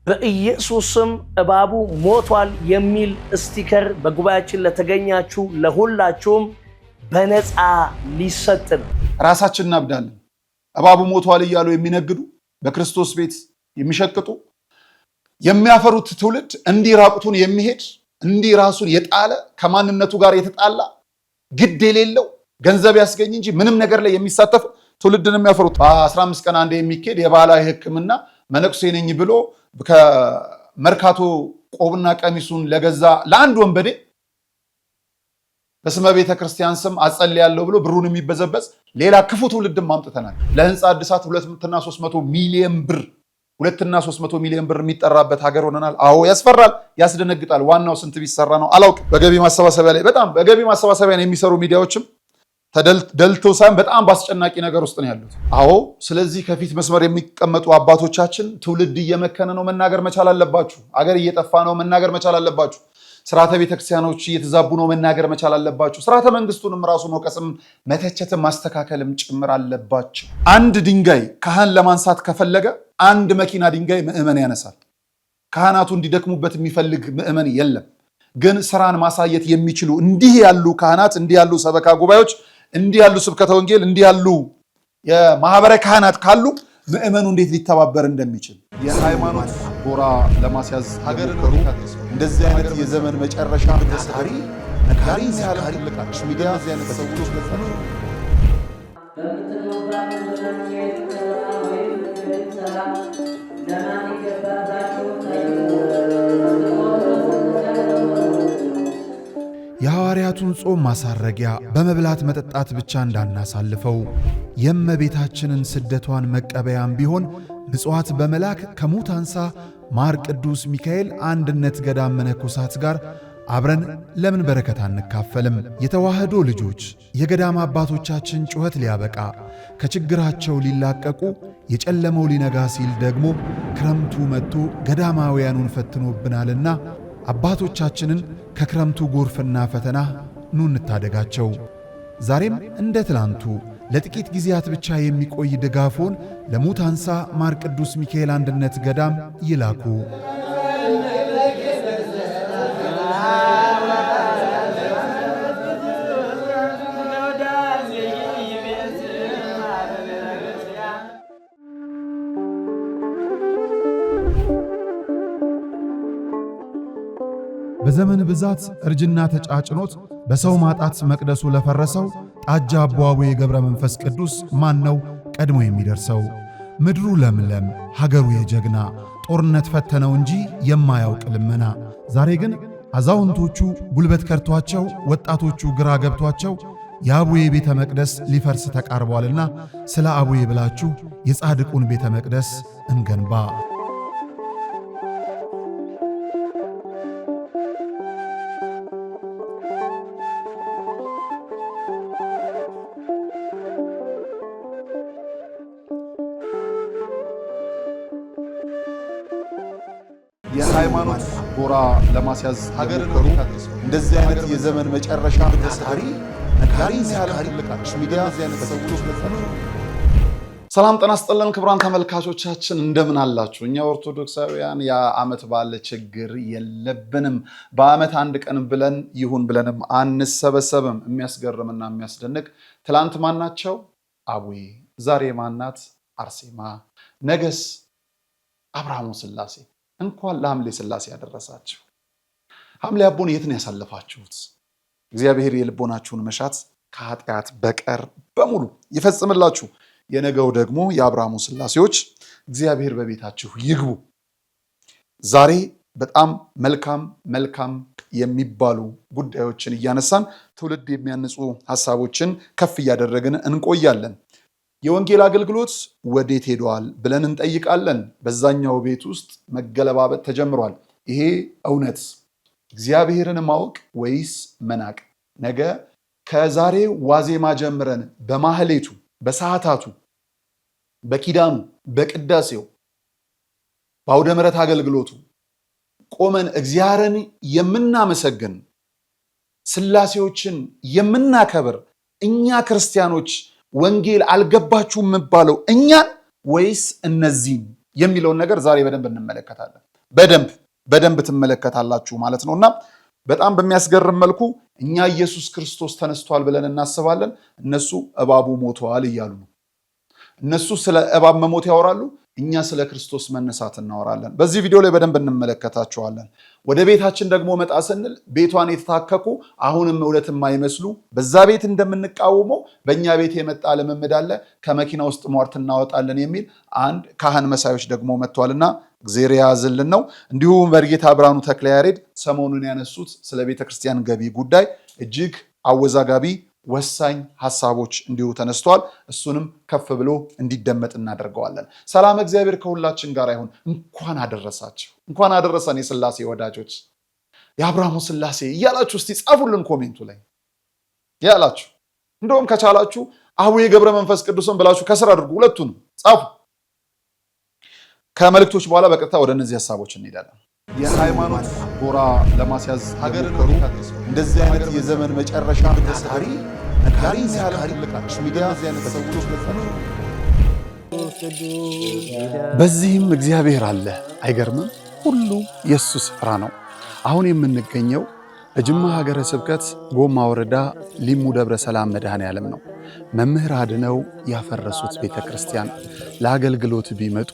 በኢየሱስም እባቡ ሞቷል የሚል ስቲከር በጉባኤያችን ለተገኛችሁ ለሁላችሁም በነፃ ሊሰጥ ነው። ራሳችንን እናብዳለን። እባቡ ሞቷል እያሉ የሚነግዱ በክርስቶስ ቤት የሚሸቅጡ የሚያፈሩት ትውልድ እንዲህ ራቁቱን የሚሄድ እንዲህ ራሱን የጣለ ከማንነቱ ጋር የተጣላ ግድ የሌለው ገንዘብ ያስገኝ እንጂ ምንም ነገር ላይ የሚሳተፍ ትውልድን የሚያፈሩት በ15 ቀን አንዴ የሚኬድ የባህላዊ ሕክምና መነኩሴ ነኝ ብሎ ከመርካቶ ቆብና ቀሚሱን ለገዛ ለአንድ ወንበዴ በስመ ቤተ ክርስቲያን ስም አጸልያለሁ ብሎ ብሩን የሚበዘበዝ ሌላ ክፉ ትውልድም ማምጥተናል። ለህንፃ እድሳት 2 እና 300 ሚሊዮን ብር 2 እና 300 ሚሊዮን ብር የሚጠራበት ሀገር ሆነናል። አዎ ያስፈራል፣ ያስደነግጣል። ዋናው ስንት ቢሰራ ነው አላውቅም። በገቢ ማሰባሰቢያ ላይ በጣም በገቢ ማሰባሰቢያ የሚሰሩ ሚዲያዎችም ተደልተው ሳይሆን በጣም ባስጨናቂ ነገር ውስጥ ነው ያሉት። አዎ ስለዚህ ከፊት መስመር የሚቀመጡ አባቶቻችን ትውልድ እየመከነ ነው መናገር መቻል አለባችሁ። አገር እየጠፋ ነው መናገር መቻል አለባችሁ። ስርዓተ ቤተክርስቲያኖች እየተዛቡ ነው መናገር መቻል አለባችሁ። ስርዓተ መንግስቱንም ራሱ መውቀስም መተቸትም ማስተካከልም ጭምር አለባችሁ። አንድ ድንጋይ ካህን ለማንሳት ከፈለገ አንድ መኪና ድንጋይ ምዕመን ያነሳል። ካህናቱ እንዲደክሙበት የሚፈልግ ምዕመን የለም። ግን ስራን ማሳየት የሚችሉ እንዲህ ያሉ ካህናት፣ እንዲህ ያሉ ሰበካ ጉባኤዎች፣ እንዲህ ያሉ ስብከተ ወንጌል፣ እንዲህ ያሉ የማህበረ ካህናት ካሉ ምዕመኑ እንዴት ሊተባበር እንደሚችል የሃይማኖት ጎራ ለማስያዝ ሀገር እንደዚህ አይነት የዘመን መጨረሻ ታሪ ነካሪ ሲያለ ልቃች ሚዲያ ዚያነ ሰውቶች ለታቸው የሐዋርያቱን ጾም ማሳረጊያ በመብላት መጠጣት ብቻ እንዳናሳልፈው የእመቤታችንን ስደቷን መቀበያም ቢሆን ምጽዋት በመላክ ከሙት አንሳ ማር ቅዱስ ሚካኤል አንድነት ገዳም መነኮሳት ጋር አብረን ለምን በረከት አንካፈልም? የተዋህዶ ልጆች የገዳም አባቶቻችን ጩኸት ሊያበቃ ከችግራቸው ሊላቀቁ የጨለመው ሊነጋ ሲል ደግሞ ክረምቱ መጥቶ ገዳማውያኑን ፈትኖብናልና አባቶቻችንን ከክረምቱ ጎርፍና ፈተና ኑ እንታደጋቸው። ዛሬም እንደ ትላንቱ ለጥቂት ጊዜያት ብቻ የሚቆይ ድጋፎን ለሙት አንሳ ማር ቅዱስ ሚካኤል አንድነት ገዳም ይላኩ። በዘመን ብዛት እርጅና ተጫጭኖት በሰው ማጣት መቅደሱ ለፈረሰው ጣጃ አቡነ ገብረ መንፈስ ቅዱስ ማን ነው ቀድሞ የሚደርሰው? ምድሩ ለምለም ሀገሩ የጀግና ጦርነት ፈተነው እንጂ የማያውቅ ልመና። ዛሬ ግን አዛውንቶቹ ጉልበት ከርቷቸው ወጣቶቹ ግራ ገብቷቸው የአቡዬ ቤተ መቅደስ ሊፈርስ ተቃርቧልና ስለ አቡዬ ብላችሁ የጻድቁን ቤተ መቅደስ እንገንባ። የሃይማኖት ጎራ ለማስያዝ ሀገር እንደዚህ አይነት የዘመን መጨረሻ ታሪ ነካሪ ሲያለ ልቃች ሚዲያ ዚያነ ሰውቶች ለታቸው። ሰላም ጤና ይስጥልን ክቡራን ተመልካቾቻችን እንደምን አላችሁ? እኛ ኦርቶዶክሳውያን የዓመት በዓል ችግር የለብንም። በዓመት አንድ ቀን ብለን ይሁን ብለንም አንሰበሰብም። የሚያስገርምና የሚያስደንቅ ትላንት ማናቸው? አቡዬ፣ ዛሬ ማናት? አርሴማ፣ ነገስ አብርሃሙ ስላሴ። እንኳን ለሐምሌ ስላሴ ያደረሳችሁ። ሐምሌ አቦን የት ነው ያሳለፋችሁት? እግዚአብሔር የልቦናችሁን መሻት ከኃጢአት በቀር በሙሉ ይፈጽምላችሁ። የነገው ደግሞ የአብርሃሙ ስላሴዎች እግዚአብሔር በቤታችሁ ይግቡ። ዛሬ በጣም መልካም የሚባሉ ጉዳዮችን እያነሳን ትውልድ የሚያንጹ ሐሳቦችን ከፍ እያደረግን እንቆያለን። የወንጌል አገልግሎት ወዴት ሄዷል ብለን እንጠይቃለን። በዛኛው ቤት ውስጥ መገለባበጥ ተጀምሯል። ይሄ እውነት እግዚአብሔርን ማወቅ ወይስ መናቅ? ነገ ከዛሬ ዋዜማ ጀምረን በማህሌቱ፣ በሰዓታቱ፣ በኪዳኑ፣ በቅዳሴው፣ በአውደ ምሕረት አገልግሎቱ ቆመን እግዚአብሔርን የምናመሰግን ስላሴዎችን የምናከብር እኛ ክርስቲያኖች ወንጌል አልገባችሁም የሚባለው እኛን ወይስ እነዚህን የሚለውን ነገር ዛሬ በደንብ እንመለከታለን። በደንብ ትመለከታላችሁ ማለት ነውና በጣም በሚያስገርም መልኩ እኛ ኢየሱስ ክርስቶስ ተነስቷል ብለን እናስባለን፣ እነሱ እባቡ ሞቷል እያሉ ነው። እነሱ ስለ እባብ መሞት ያወራሉ፣ እኛ ስለ ክርስቶስ መነሳት እናወራለን። በዚህ ቪዲዮ ላይ በደንብ እንመለከታቸዋለን። ወደ ቤታችን ደግሞ መጣ ስንል ቤቷን የተታከኩ አሁንም እውነት የማይመስሉ በዛ ቤት እንደምንቃወመው በእኛ ቤት የመጣ ልምምድ አለ፣ ከመኪና ውስጥ ሟርት እናወጣለን የሚል አንድ ካህን መሳዮች ደግሞ መጥቷልና እግዚአብሔር ያዝልን ነው። እንዲሁም መርጌታ ብርሃኑ ተክለያሬድ ሰሞኑን ያነሱት ስለ ቤተክርስቲያን ገቢ ጉዳይ እጅግ አወዛጋቢ ወሳኝ ሐሳቦች እንዲሁ ተነስተዋል። እሱንም ከፍ ብሎ እንዲደመጥ እናደርገዋለን። ሰላም እግዚአብሔር ከሁላችን ጋር ይሁን። እንኳን አደረሳችሁ፣ እንኳን አደረሰን የሥላሴ ወዳጆች፣ የአብርሃሙ ሥላሴ እያላችሁ እስቲ ጻፉልን ኮሜንቱ ላይ ያላችሁ። እንደውም ከቻላችሁ አቡነ ገብረ መንፈስ ቅዱስን ብላችሁ ከስር አድርጉ፣ ሁለቱንም ጻፉ። ከመልእክቶች በኋላ በቀጥታ ወደ እነዚህ ሐሳቦች እንሄዳለን። የሃይማኖት ጎራ ለማስያዝ ሀገርን እንደዚህ አይነት የዘመን መጨረሻ ታታሪ ነጋሪ ሚዲያ በዚህም እግዚአብሔር አለ። አይገርምም? ሁሉ የሱ ስፍራ ነው። አሁን የምንገኘው በጅማ ሀገረ ስብከት ጎማ ወረዳ ሊሙ ደብረ ሰላም መድኃኔዓለም ነው። መምህር አድነው ያፈረሱት ቤተክርስቲያን ለአገልግሎት ቢመጡ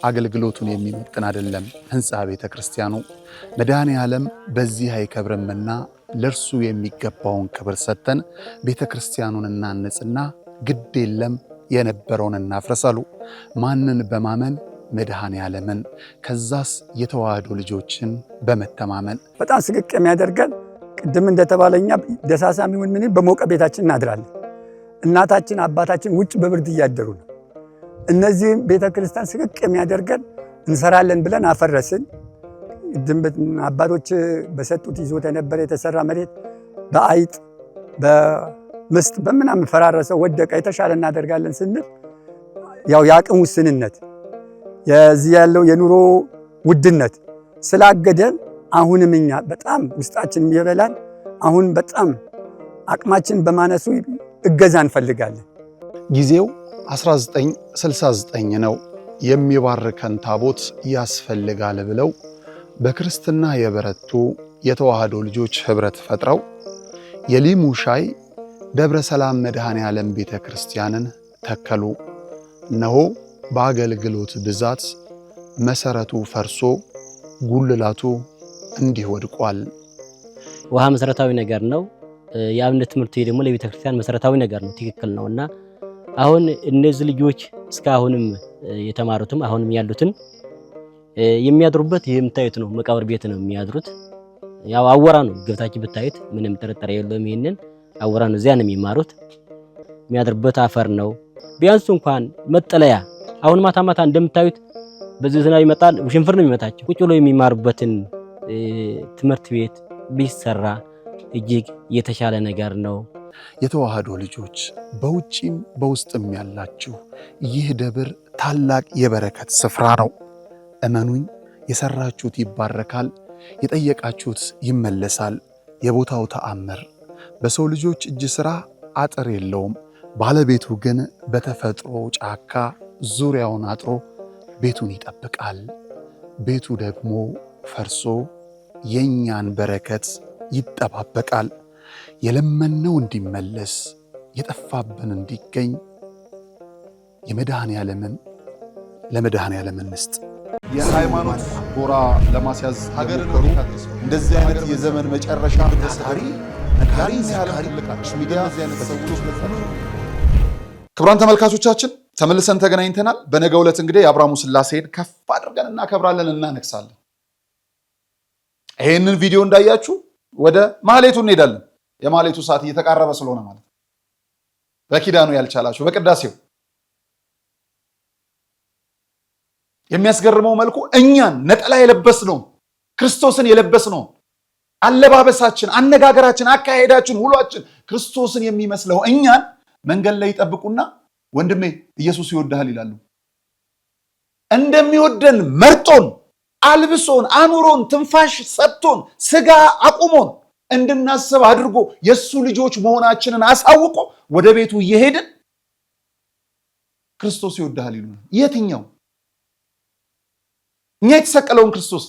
አገልግሎቱን የሚመጥን አይደለም ህንፃ ቤተክርስቲያኑ። መድኃኔዓለም በዚህ አይከብርምና ለርሱ የሚገባውን ክብር ሰጥተን ቤተክርስቲያኑን እናንጽና ግድ የለም የነበረውን እናፍረሳሉ። ማንን በማመን? መድኃኔዓለምን። ከዛስ የተዋህዶ ልጆችን በመተማመን በጣም ስቅቅ የሚያደርገን ቅድም እንደተባለኛ ደሳሳም ይሁን ምን በሞቀ ቤታችን እናድራለን። እናታችን አባታችን ውጭ በብርድ እያደሩ ነው። እነዚህ ቤተክርስቲያን ስቅቅ የሚያደርገን እንሰራለን ብለን አፈረስን። አባቶች በሰጡት ይዞት የነበረ የተሰራ መሬት በአይጥ በምስጥ በምናምን ፈራረሰ፣ ወደቀ። የተሻለ እናደርጋለን ስንል ያው የአቅም ውስንነት የዚህ ያለው የኑሮ ውድነት ስላገደን አሁንም እኛ በጣም ውስጣችን ይበላል። አሁን በጣም አቅማችን በማነሱ እገዛ እንፈልጋለን። ጊዜው 1969 ነው። የሚባርከን ታቦት ያስፈልጋል ብለው በክርስትና የበረቱ የተዋህዶ ልጆች ህብረት ፈጥረው የሊሙ ሻይ ደብረ ሰላም መድኃኔዓለም ቤተክርስቲያንን ተከሉ። እነሆ በአገልግሎት ብዛት መሰረቱ ፈርሶ ጉልላቱ እንዲህ ወድቋል። ውሃ መሰረታዊ ነገር ነው። የአብነት ትምህርት ደግሞ ለቤተክርስቲያን መሰረታዊ ነገር ነው። ትክክል ነውና አሁን እነዚህ ልጆች እስካሁንም የተማሩትም አሁንም ያሉትን የሚያድሩበት የምታዩት ነው። መቃብር ቤት ነው የሚያድሩት። ያው አወራ ነው ገብታችሁ ብታዩት ምንም ጥርጥር የለውም። ይሄንን አወራ ነው። እዚያ ነው የሚማሩት። የሚያድሩበት አፈር ነው። ቢያንስ እንኳን መጠለያ አሁን ማታ ማታ እንደምታዩት በዚህ ዝናብ ይመጣል፣ ውሽንፍር ነው የሚመታቸው። ቁጭ ብሎ የሚማሩበትን ትምህርት ቤት ቢሰራ እጅግ የተሻለ ነገር ነው። የተዋህዶ ልጆች በውጪም በውስጥም ያላችሁ ይህ ደብር ታላቅ የበረከት ስፍራ ነው። እመኑኝ፣ የሰራችሁት ይባረካል፣ የጠየቃችሁት ይመለሳል። የቦታው ተአምር በሰው ልጆች እጅ ሥራ አጥር የለውም። ባለቤቱ ግን በተፈጥሮ ጫካ ዙሪያውን አጥሮ ቤቱን ይጠብቃል። ቤቱ ደግሞ ፈርሶ የኛን በረከት ይጠባበቃል። የለመነው እንዲመለስ የጠፋብን እንዲገኝ ለመድኃኔዓለም እንስጥ። የሃይማኖት ጎራ ለማስያዝ ሀገርን እንደዚህ አይነት የዘመን መጨረሻ ታታሪ ነጋሪ ሚዲያ ክቡራን ተመልካቾቻችን ተመልሰን ተገናኝተናል። በነገው ዕለት እንግዲህ የአብርሃሙ ሥላሴን ከፍ አድርገን እናከብራለን፣ እናነግሳለን። ይሄንን ቪዲዮ እንዳያችሁ ወደ ማህሌቱ እንሄዳለን። የማህሌቱ ሰዓት እየተቃረበ ስለሆነ ማለት በኪዳኑ ያልቻላችሁ በቅዳሴው የሚያስገርመው መልኩ እኛን ነጠላ የለበስነው ክርስቶስን የለበስነው አለባበሳችን፣ አነጋገራችን፣ አካሄዳችን፣ ውሏችን ክርስቶስን የሚመስለው እኛን መንገድ ላይ ይጠብቁና ወንድሜ ኢየሱስ ይወድሃል ይላሉ። እንደሚወደን መርጦን አልብሶን አኑሮን ትንፋሽ ሰጥቶን ስጋ አቁሞን እንድናስብ አድርጎ የሱ ልጆች መሆናችንን አሳውቆ ወደ ቤቱ እየሄድን ክርስቶስ ይወድሃል ይሉናል። የትኛው? እኛ የተሰቀለውን ክርስቶስ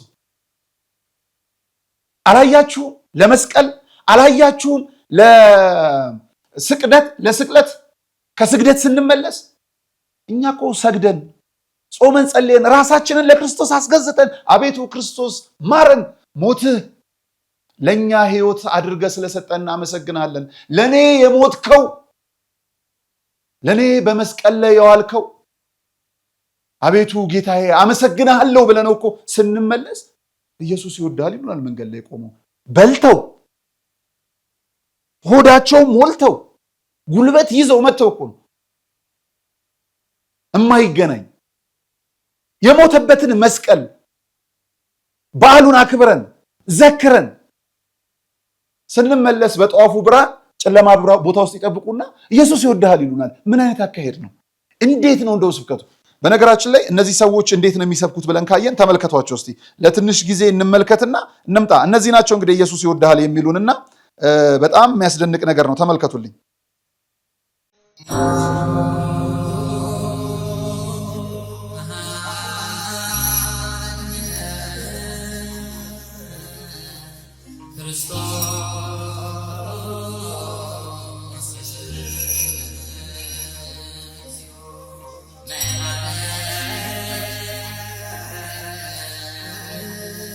አላያችሁም? ለመስቀል አላያችሁም? ለስቅለት ከስግደት ስንመለስ እኛ እኮ ሰግደን ጾመን ጸልየን ራሳችንን ለክርስቶስ አስገዝተን አቤቱ ክርስቶስ ማረን፣ ሞትህ ለኛ ሕይወት አድርገ ስለሰጠን እናመሰግናለን። ለኔ የሞትከው ለኔ በመስቀል ላይ የዋልከው አቤቱ ጌታዬ አመሰግናለሁ ብለን እኮ ስንመለስ ኢየሱስ ይወዳል ይሉናል። መንገድ ላይ ቆመው በልተው ሆዳቸው ሞልተው ጉልበት ይዘው መተው እኮ ነው እማይገናኝ የሞተበትን መስቀል በዓሉን አክብረን ዘክረን ስንመለስ በጧፉ ብርሃን ጨለማ ቦታ ውስጥ ይጠብቁና ኢየሱስ ይወዳል ይሉናል። ምን አይነት አካሄድ ነው? እንዴት ነው እንደው ስብከቱ? በነገራችን ላይ እነዚህ ሰዎች እንዴት ነው የሚሰብኩት ብለን ካየን ተመልከቷቸው እስቲ። ለትንሽ ጊዜ እንመልከትና እንምጣ። እነዚህ ናቸው እንግዲህ ኢየሱስ ይወዳል የሚሉንና በጣም የሚያስደንቅ ነገር ነው። ተመልከቱልኝ።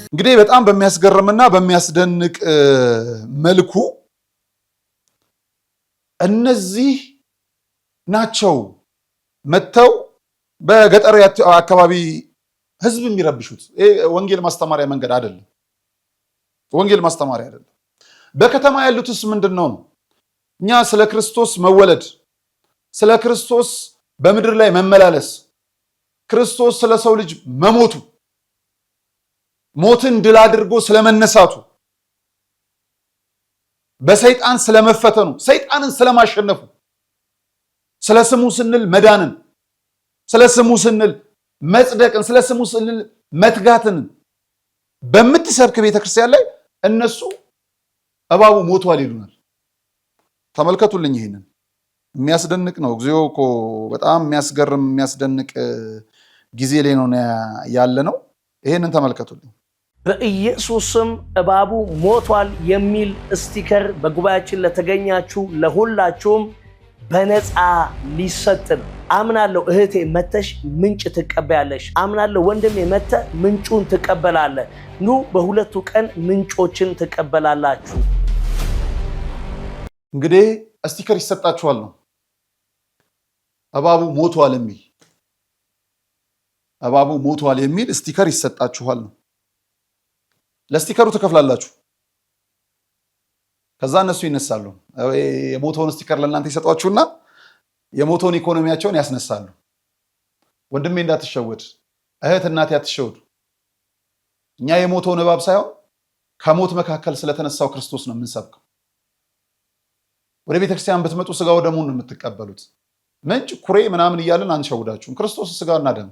እንግዲህ በጣም በሚያስገርምና በሚያስደንቅ መልኩ እነዚህ ናቸው መተው በገጠር አካባቢ ህዝብ የሚረብሹት። ወንጌል ማስተማሪያ መንገድ አይደለም። ወንጌል ማስተማሪያ አይደለም። በከተማ ያሉትስ ምንድነው ነው? እኛ ስለ ክርስቶስ መወለድ፣ ስለ ክርስቶስ በምድር ላይ መመላለስ፣ ክርስቶስ ስለ ሰው ልጅ መሞቱ፣ ሞትን ድል አድርጎ ስለመነሳቱ፣ በሰይጣን ስለመፈተኑ፣ ሰይጣንን ስለማሸነፉ፣ ስለ ስሙ ስንል መዳንን፣ ስለ ስሙ ስንል መጽደቅን፣ ስለ ስሙ ስንል መትጋትን በምትሰብክ ቤተክርስቲያን ላይ እነሱ እባቡ ሞቷል ይሉናል። ተመልከቱልኝ። ይሄንን የሚያስደንቅ ነው። እግዚኦ እኮ በጣም የሚያስገርም የሚያስደንቅ ጊዜ ላይ ነው ያለ ነው። ይሄንን ተመልከቱልኝ። በኢየሱስም እባቡ ሞቷል የሚል ስቲከር በጉባኤያችን ለተገኛችሁ ለሁላችሁም በነፃ ሊሰጥ ነው። አምናለሁ እህቴ መተሽ ምንጭ ትቀበያለሽ። አምናለሁ ወንድሜ መተ ምንጩን ትቀበላለህ። ኑ በሁለቱ ቀን ምንጮችን ትቀበላላችሁ። እንግዲህ ስቲከር ይሰጣችኋል ነው። እባቡ ሞቷል የሚል እባቡ ሞቷል የሚል ስቲከር ይሰጣችኋል ነው። ለስቲከሩ ትከፍላላችሁ። ከዛ እነሱ ይነሳሉ። የሞተውን ስቲከር ለእናንተ ይሰጧችሁና የሞተውን ኢኮኖሚያቸውን ያስነሳሉ። ወንድሜ እንዳትሸወድ፣ እህት እናቴ አትሸወዱ። እኛ የሞተውን እባብ ሳይሆን ከሞት መካከል ስለተነሳው ክርስቶስ ነው የምንሰብከው። ወደ ቤተክርስቲያን ብትመጡ ስጋው ደሙን ነው የምትቀበሉት። ምንጭ ኩሬ ምናምን እያልን አንሸውዳችሁም። ክርስቶስ ስጋና ደም።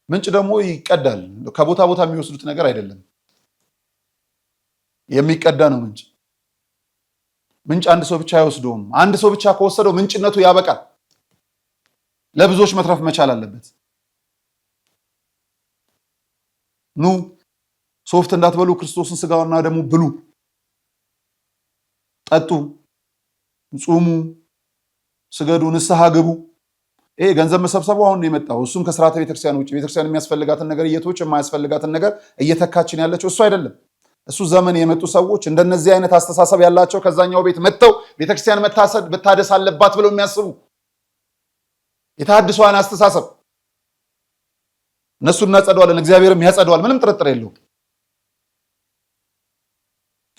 ምንጭ ደግሞ ይቀዳል። ከቦታ ቦታ የሚወስዱት ነገር አይደለም፣ የሚቀዳ ነው ምንጭ። ምንጭ አንድ ሰው ብቻ አይወስደውም። አንድ ሰው ብቻ ከወሰደው ምንጭነቱ ያበቃል። ለብዙዎች መትረፍ መቻል አለበት። ኑ ሶፍት እንዳትበሉ፣ ክርስቶስን ስጋውና ደሙ ብሉ፣ ጠጡ፣ ጹሙ፣ ስገዱ፣ ንስሐ ግቡ። ይሄ ገንዘብ መሰብሰቡ አሁን የመጣው እሱም ከስርዓተ ቤተክርስቲያን ውጭ ቤተክርስቲያን የሚያስፈልጋትን ነገር እየተወች የማያስፈልጋትን ነገር እየተካችን ያለችው እሱ አይደለም። እሱ ዘመን የመጡ ሰዎች እንደነዚህ አይነት አስተሳሰብ ያላቸው ከዛኛው ቤት መጥተው ቤተክርስቲያን መታደስ አለባት ብለው የሚያስቡ የተሐድሷን አስተሳሰብ እነሱ እናጸደዋለን፣ እግዚአብሔርም ያጸደዋል። ምንም ጥርጥር የለውም።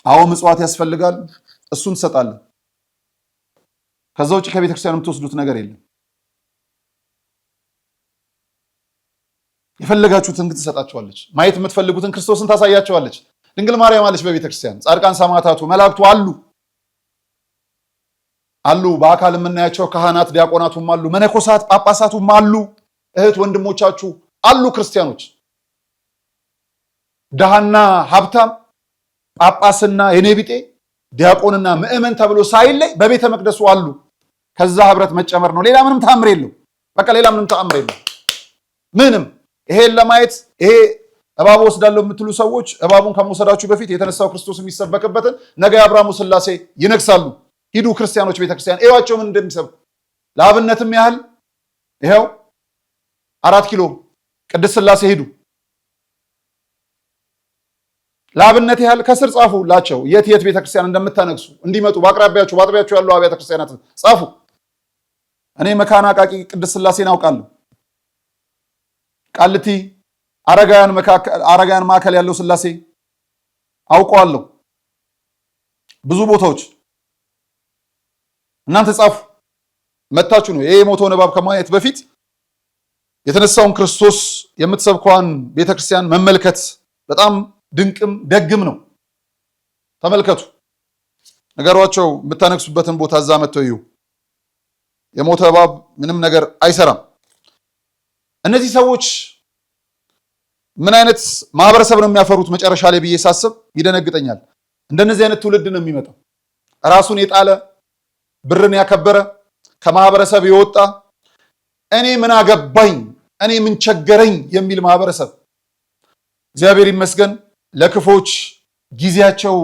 አዎ ምጽዋት ያስፈልጋል፣ እሱን ትሰጣለን። ከዛ ውጭ ከቤተክርስቲያን የምትወስዱት ነገር የለም። የፈለጋችሁትን ትሰጣችኋለች። ማየት የምትፈልጉትን ክርስቶስን ታሳያቸዋለች። ድንግል ማርያም አለች በቤተክርስቲያን። ጻድቃን ሰማዕታቱ መላእክቱ አሉ። በአካል የምናያቸው ካህናት ዲያቆናቱም አሉ፣ መነኮሳት ጳጳሳቱም አሉ። እህት ወንድሞቻችሁ አሉ። ክርስቲያኖች ደሃና ሀብታም፣ ጳጳስና የኔቢጤ፣ ዲያቆንና ምእመን ተብሎ ሳይለይ በቤተ መቅደሱ አሉ። ከዛ ህብረት መጨመር ነው። ሌላ ምንም ተአምር የለው። በቃ ሌላ ምንም ተአምር የለው። ምንም ይሄን ለማየት ይሄ እባብ ወስዳለሁ የምትሉ ሰዎች እባቡን ከመውሰዳችሁ በፊት የተነሳው ክርስቶስ የሚሰበክበትን ነገ የአብርሃሙ ሥላሴ ይነግሳሉ። ሂዱ ክርስቲያኖች ቤተክርስቲያን እዩዋቸው ምን እንደሚሰብኩ። ለአብነትም ያህል ይኸው 4 ኪሎ ቅድስት ሥላሴ ሂዱ። ለአብነት ያህል ከስር ጻፉላቸው የት የት ቤተክርስቲያን እንደምታነግሱ እንዲመጡ በአቅራቢያችሁ በአጥቢያችሁ ያሉ አብያተ ክርስቲያናት ጻፉ። እኔ መካነ አቃቂ ቅድስት ሥላሴን አውቃለሁ። ቃልቲ አረጋውያን ማዕከል ያለው ሥላሴ አውቀዋለሁ። ብዙ ቦታዎች እናንተ ጻፉ። መታችሁ ነው ይሄ የሞተውን እባብ ከማየት በፊት የተነሳውን ክርስቶስ የምትሰብከዋን ቤተክርስቲያን መመልከት በጣም ድንቅም ደግም ነው። ተመልከቱ፣ ነገሯቸው። የምታነግሱበትን ቦታ እዛ መጥተው እዩ። የሞተ እባብ ምንም ነገር አይሰራም። እነዚህ ሰዎች ምን አይነት ማህበረሰብ ነው የሚያፈሩት? መጨረሻ ላይ ብዬ ሳስብ ይደነግጠኛል። እንደነዚህ አይነት ትውልድ ነው የሚመጣው። ራሱን የጣለ ብርን ያከበረ ከማህበረሰብ የወጣ እኔ ምን አገባኝ እኔ ምን ቸገረኝ የሚል ማህበረሰብ። እግዚአብሔር ይመስገን ለክፎች ጊዜያቸው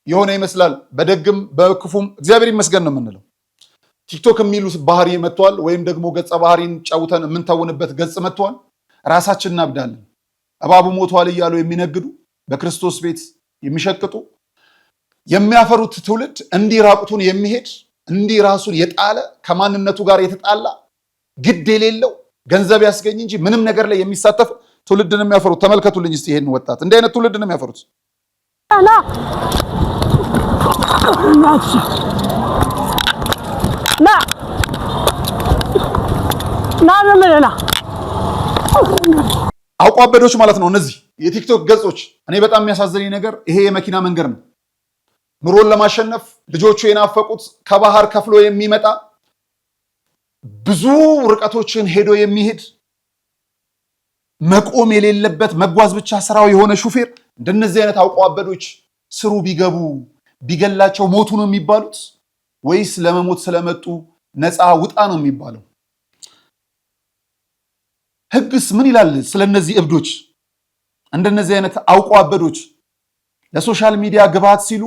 የሆነ ይመስላል። በደግም በክፉም እግዚአብሔር ይመስገን ነው የምንለው። ቲክቶክ የሚሉት ባህሪ መጥቷል፣ ወይም ደግሞ ገጸ ባህሪን ጨውተን የምንተውንበት ገጽ መጥቷል። ራሳችን እናብዳለን። እባቡ ሞቷል እያሉ የሚነግዱ በክርስቶስ ቤት የሚሸቅጡ የሚያፈሩት ትውልድ እንዲህ ራቁቱን የሚሄድ እንዲህ ራሱን የጣለ ከማንነቱ ጋር የተጣላ ግድ የሌለው ገንዘብ ያስገኝ እንጂ ምንም ነገር ላይ የሚሳተፍ ትውልድን የሚያፈሩት። ተመልከቱልኝ እስቲ ይሄን ወጣት፣ እንዲህ አይነት ትውልድን የሚያፈሩት። አውቆ አበዶች ማለት ነው እነዚህ የቲክቶክ ገጾች። እኔ በጣም የሚያሳዝነኝ ነገር ይሄ የመኪና መንገድ ነው። ኑሮን ለማሸነፍ ልጆቹ የናፈቁት ከባህር ከፍሎ የሚመጣ ብዙ ርቀቶችን ሄዶ የሚሄድ መቆም የሌለበት መጓዝ ብቻ ስራው የሆነ ሹፌር። እንደነዚህ አይነት አውቆ አበዶች ስሩ ቢገቡ ቢገላቸው ሞቱ ነው የሚባሉት ወይስ ለመሞት ስለመጡ ነፃ ውጣ ነው የሚባለው? ህግስ ምን ይላል ስለነዚህ እብዶች? እንደነዚህ አይነት አውቆ አበዶች ለሶሻል ሚዲያ ግብዓት ሲሉ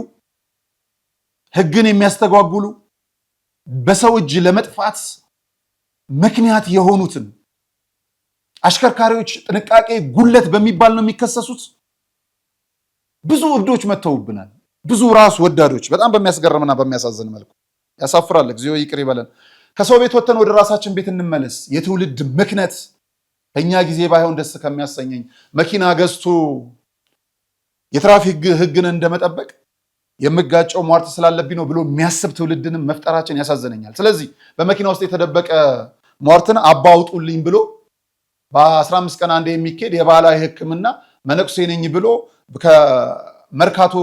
ህግን የሚያስተጓጉሉ በሰው እጅ ለመጥፋት ምክንያት የሆኑትን አሽከርካሪዎች ጥንቃቄ ጉለት በሚባል ነው የሚከሰሱት። ብዙ እብዶች መተውብናል። ብዙ ራስ ወዳዶች በጣም በሚያስገርምና በሚያሳዝን መልኩ ያሳፍራል። እግዚኦ ይቅር ይበለን። ከሰው ቤት ወጥተን ወደ ራሳችን ቤት እንመለስ። የትውልድ ምክነት በእኛ ጊዜ ባይሆን ደስ ከሚያሰኘኝ መኪና ገዝቶ የትራፊክ ህግን እንደመጠበቅ የምጋጨው ሟርት ስላለብኝ ነው ብሎ የሚያስብ ትውልድንም መፍጠራችን ያሳዝነኛል። ስለዚህ በመኪና ውስጥ የተደበቀ ሟርትን አባውጡልኝ ብሎ በ15 ቀን አንዴ የሚካሄድ የባህላዊ ሕክምና መነኩሴ ነኝ ብሎ ከመርካቶ